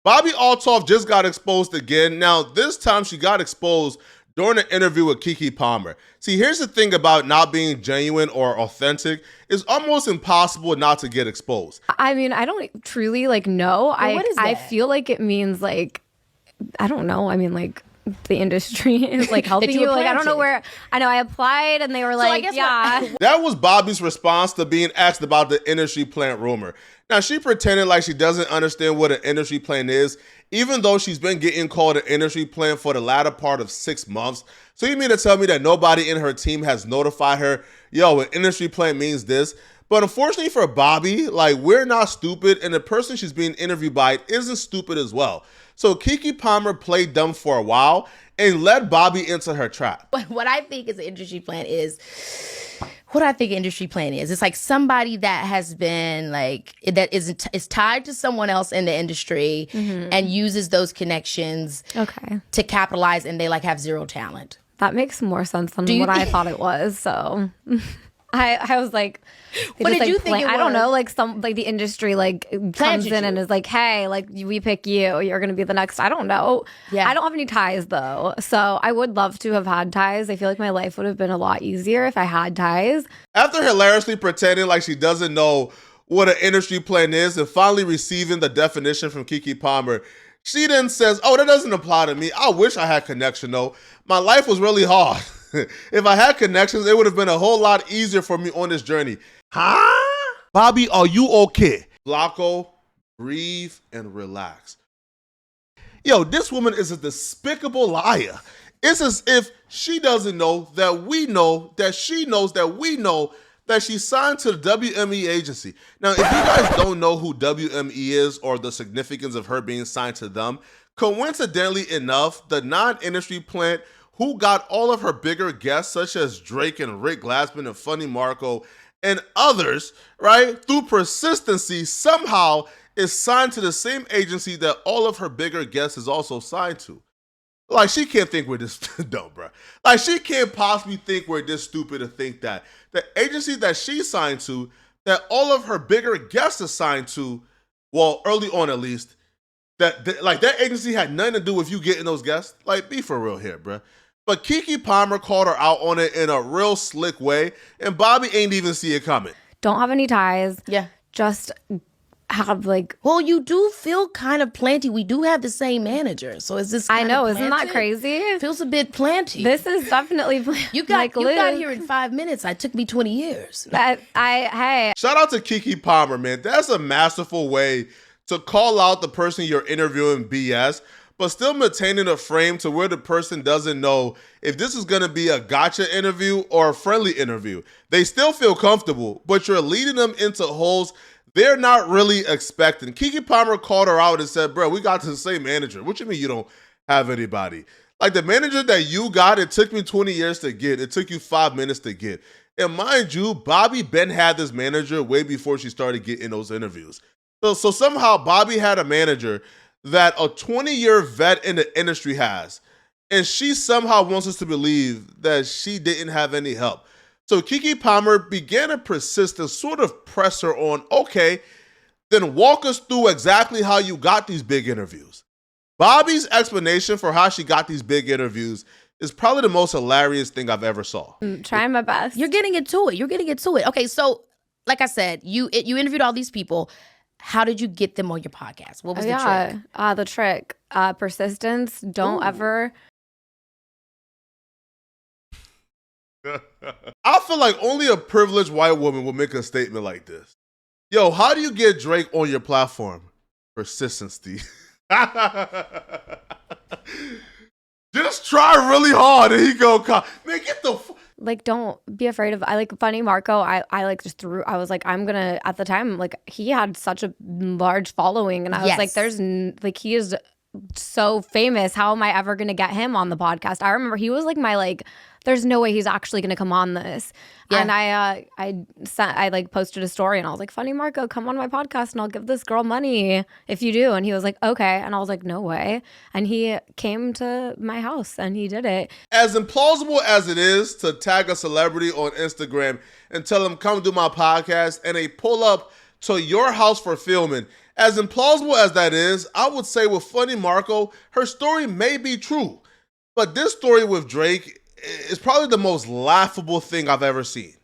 Bobbi Althoff just got exposed again. Now, this time she got exposed during an interview with Keke Palmer. See, here's the thing about not being genuine or authentic. It's almost impossible not to get exposed. I mean, I don't truly know. Well, what is that? I feel like it means I don't know. I mean, the industry is helping you. I don't know where. I know I applied and they were yeah. That was Bobbi's response to being asked about the industry plant rumor. Now, she pretended like she doesn't understand what an industry plant is, even though she's been getting called an industry plant for the latter part of 6 months. So you mean to tell me that nobody in her team has notified her, yo, an industry plant means this? But unfortunately for Bobbi, we're not stupid, and the person she's being interviewed by isn't stupid as well. So Keke Palmer played dumb for a while and led Bobbi into her trap. But what I think is an industry plant is, it's like somebody that has been that is tied to someone else in the industry and uses those connections to capitalize, and they have zero talent. That makes more sense than what I thought it was. So I was like, what did you think it was? I don't know, the industry comes in and is hey, we pick you. You're going to be the next. I don't know. Yeah. I don't have any ties though, so I would love to have had ties. I feel like my life would have been a lot easier if I had ties. After hilariously pretending like she doesn't know what an industry plan is and finally receiving the definition from Keke Palmer, she then says, "Oh, that doesn't apply to me. I wish I had connection though. My life was really hard." If I had connections, it would have been a whole lot easier for me on this journey. Huh? Bobbi, are you okay? Blanco, breathe and relax. Yo, this woman is a despicable liar. It's as if she doesn't know that we know that she knows that we know that she signed to the WME agency. Now, if you guys don't know who WME is or the significance of her being signed to them, coincidentally enough, the non-industry plant who got all of her bigger guests, such as Drake and Rick Glassman and Funny Marco and others, right, through persistency, somehow is signed to the same agency that all of her bigger guests is also signed to. She can't think we're this dumb, bro. She can't possibly think we're this stupid to think that the agency that she signed to, that all of her bigger guests are signed to, well, early on at least, that agency had nothing to do with you getting those guests. Be for real here, bro. But Keke Palmer called her out on it in a real slick way, and Bobbi ain't even see it coming. Don't have any ties. Yeah. Just have Well, you do feel kind of planty. We do have the same manager, so is this? I know, isn't that crazy? It feels a bit planty. This is definitely you got here in 5 minutes. It took me 20 years. Hey. Shout out to Keke Palmer, man. That's a masterful way to call out the person you're interviewing BS, but still maintaining a frame to where the person doesn't know if this is going to be a gotcha interview or a friendly interview. They still feel comfortable, but you're leading them into holes they're not really expecting. Keke Palmer called her out and said, bro, we got the same manager. What you mean you don't have anybody? The manager that you got, it took me 20 years to get. It took you 5 minutes to get. And mind you, Bobbi Ben had this manager way before she started getting those interviews. So somehow Bobbi had a manager that a 20-year vet in the industry has, and she somehow wants us to believe that she didn't have any help. So Keke Palmer began to persist and sort of press her on, okay, then walk us through exactly how you got these big interviews. Bobbi's explanation for how she got these big interviews is probably the most hilarious thing I've ever saw. Trying my best. You're getting into it. Okay, so like I said, you interviewed all these people. How did you get them on your podcast? What was the trick? The trick, persistence. Don't ever. I feel like only a privileged white woman would make a statement like this. Yo, how do you get Drake on your platform? Persistency. Just try really hard and he go, man, get the don't be afraid of, Funny Marco, I was like, I'm gonna, at the time, he had such a large following, and I was like, there's, he is so famous, how am I ever gonna get him on the podcast? I remember he was my, there's no way he's actually gonna come on this. Yeah. And I posted a story and I was like, Funny Marco, come on my podcast and I'll give this girl money if you do. And he was like, okay. And I was like, no way. And he came to my house and he did it. As implausible as it is to tag a celebrity on Instagram and tell them, come do my podcast, and they pull up to your house for filming As implausible as that is, I would say with Funny Marco, her story may be true. But this story with Drake is probably the most laughable thing I've ever seen.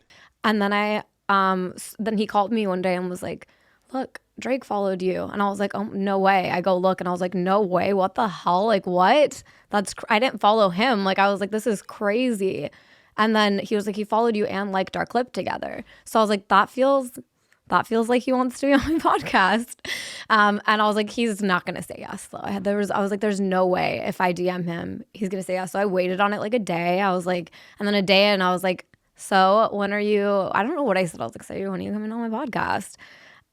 And then then he called me one day and was like, look, Drake followed you. And I was like, oh, no way. I go look and I was like, no way. What the hell? Like, what? I didn't follow him. Like, I was like, this is crazy. And then he was like, he followed you and liked our clip together. So I was like, that feels like he wants to be on my podcast. And I was like, he's not going to say yes, though. I was like, there's no way if I DM him, he's going to say yes. So I waited on it like a day. I was like, and then a day, and I was like, so when are you, I don't know what I said. I was like, so when are you coming on my podcast?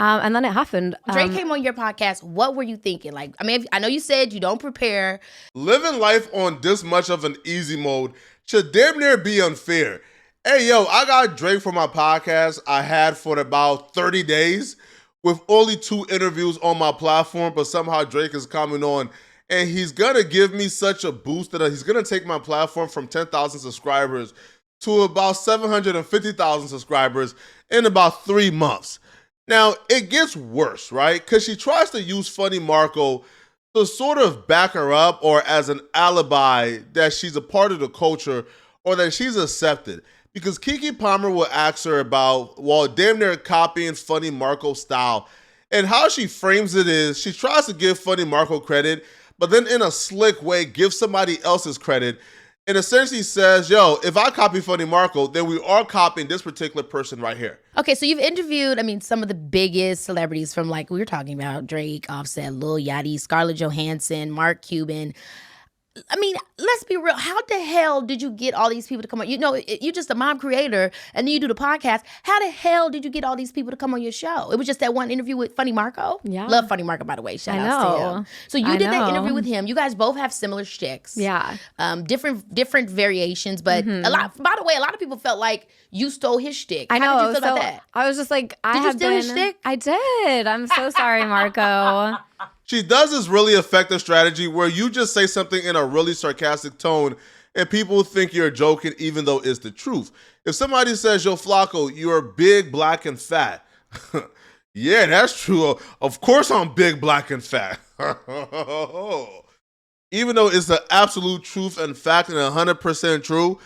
And then it happened. Drake came on your podcast. What were you thinking? Like, I mean, I know you said you don't prepare. Living life on this much of an easy mode should damn near be unfair. Hey, yo, I got Drake for my podcast I had for about 30 days with only 2 interviews on my platform, but somehow Drake is coming on and he's going to give me such a boost that he's going to take my platform from 10,000 subscribers to about 750,000 subscribers in about 3 months. Now, it gets worse, right? Because she tries to use Funny Marco to sort of back her up or as an alibi that she's a part of the culture or that she's accepted. Because Keke Palmer will ask her about, well, damn near copying Funny Marco's style. And how she frames it is, she tries to give Funny Marco credit, but then in a slick way, give somebody else's credit. And essentially says, yo, if I copy Funny Marco, then we are copying this particular person right here. Okay, so you've interviewed, I mean, some of the biggest celebrities from, like, we were talking about Drake, Offset, Lil Yachty, Scarlett Johansson, Mark Cuban. I mean, let's be real. How the hell did you get all these people to come on? You know, you're just a mom creator, and then you do the podcast. How the hell did you get all these people to come on your show? It was just that one interview with Funny Marco? Yeah. Love Funny Marco, by the way. Shout out to him. So you did that interview with him. You guys both have similar shticks. Yeah. Different variations, but a lot. By the way, a lot of people felt like you stole his shtick. I know. How did you feel about that? I was just like, Did you steal his shtick? I did. I'm so sorry, Marco. She does this really effective strategy where you just say something in a really sarcastic tone and people think you're joking even though it's the truth. If somebody says, yo, Flacco, you're big, black, and fat. Yeah, that's true. Of course I'm big, black, and fat. Even though it's the absolute truth and fact and 100% true,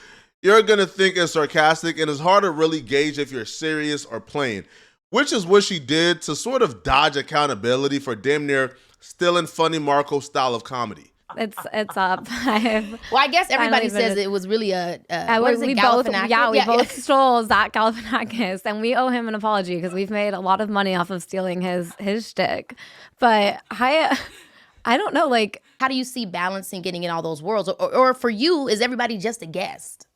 you're going to think it's sarcastic and it's hard to really gauge if you're serious or playing, which is what she did to sort of dodge accountability for damn near stealing Funny Marco's style of comedy. It's up. Well, I guess everybody says it was really we both stole Zach Galifianakis, and we owe him an apology because we've made a lot of money off of stealing his shtick. But I don't know, like, how do you see balancing getting in all those worlds, or for you, is everybody just a guest?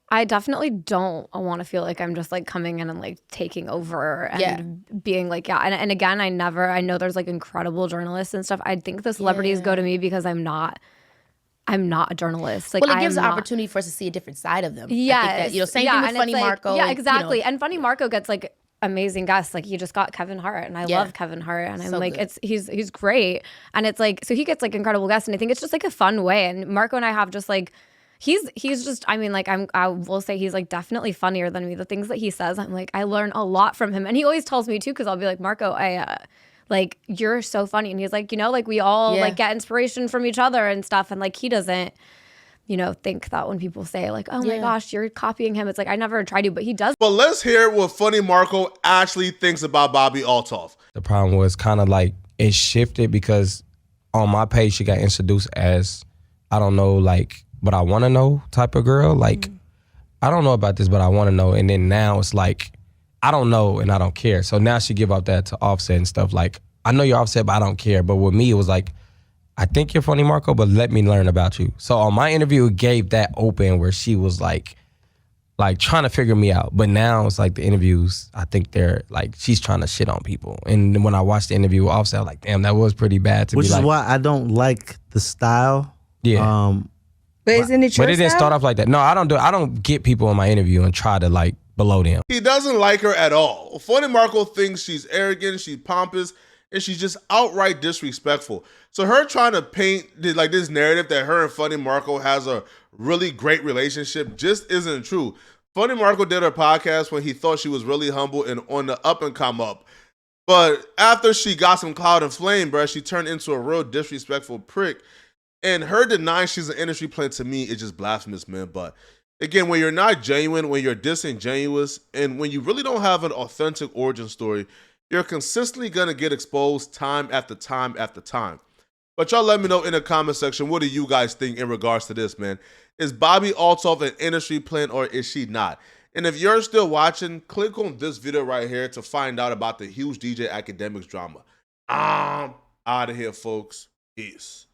I definitely don't want to feel like I'm just like coming in and like taking over and being like, And again, I know there's like incredible journalists and stuff. I think the celebrities go to me because I'm not a journalist. Like, well, it gives the opportunity for us to see a different side of them. Yeah. I think that, same thing with Funny Marco. Yeah, exactly. And Funny Marco gets like amazing guests. Like, you just got Kevin Hart, and I love Kevin Hart, and I'm so like, good. He's great. And it's like, so he gets like incredible guests, and I think it's just like a fun way. And Marco and I have just like, He's just, I mean, like, I will say he's like definitely funnier than me. The things that he says, I'm like, I learn a lot from him. And he always tells me too, because I'll be like, Marco, like, you're so funny. And he's like, like, we all like get inspiration from each other and stuff. And like, he doesn't, think that when people say like, oh my gosh, you're copying him. It's like, I never tried to, but he does. But let's hear what Funny Marco actually thinks about Bobbi Althoff. The problem was kind of like it shifted because on my page, she got introduced as, I don't know, like, but I want to know type of girl. Like, I don't know about this, but I want to know. And then now it's like, I don't know and I don't care. So now she give up that to Offset and stuff. Like, I know you're Offset, but I don't care. But with me, it was like, I think you're Funny Marco, but let me learn about you. So on my interview, it gave that open where she was like trying to figure me out. But now it's like the interviews, I think they're like, she's trying to shit on people. And when I watched the interview with Offset, I was like, damn, that was pretty bad to Which be like. Which is why I don't like the style. Yeah. But isn't it your But it didn't style? start off like that. No, I don't get people in my interview and try to like below them. He doesn't like her at all. Funny Marco thinks she's arrogant, she's pompous, and she's just outright disrespectful. So her trying to paint like this narrative that her and Funny Marco has a really great relationship just isn't true. Funny Marco did her podcast when he thought she was really humble and on the up and come up. But after she got some clout and flame, bruh, she turned into a real disrespectful prick. And her denying she's an industry plant to me is just blasphemous, man. But again, when you're not genuine, when you're disingenuous, and when you really don't have an authentic origin story, you're consistently gonna get exposed time after time after time. But y'all let me know in the comment section, what do you guys think in regards to this, man? Is Bobbi Althoff an industry plant or is she not? And if you're still watching, click on this video right here to find out about the huge DJ Academics drama. I'm out of here, folks. Peace.